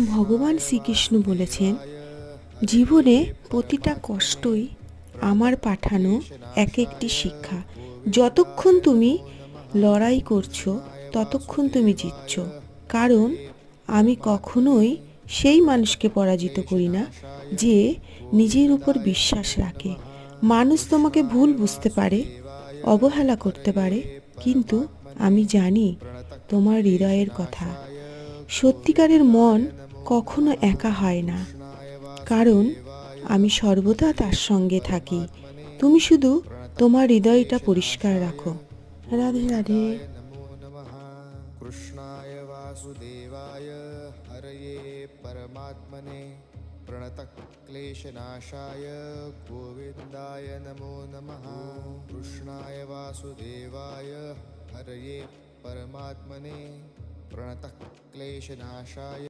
ভগবান শ্রীকৃষ্ণ বলেছেন, জীবনে প্রতিটা কষ্টই আমার পাঠানো এক একটি শিক্ষা। যতক্ষণ তুমি লড়াই করছো ততক্ষণ তুমি জিতছ। কারণ আমি কখনোই সেই মানুষকে পরাজিত করি না যে নিজের উপর বিশ্বাস রাখে। মানুষ তোমাকে ভুল বুঝতে পারে, অবহেলা করতে পারে, কিন্তু আমি জানি তোমার হৃদয়ের কথা। সত্যিকারের মন কখনো একা হয় না, কারণ আমি সর্বদা তার সঙ্গে থাকি। তুমি শুধু তোমার হৃদয়টা পরিষ্কার রাখো। রাধে রাধে। कृष्णाय वासुदेवाय हरये परमात्मने प्रणतक्लेशनाशाय गोविन्दाय नमो नमः। कृष्णाय वासुदेवाय हरये परमात्मने प्रणतक्लेशनाशाय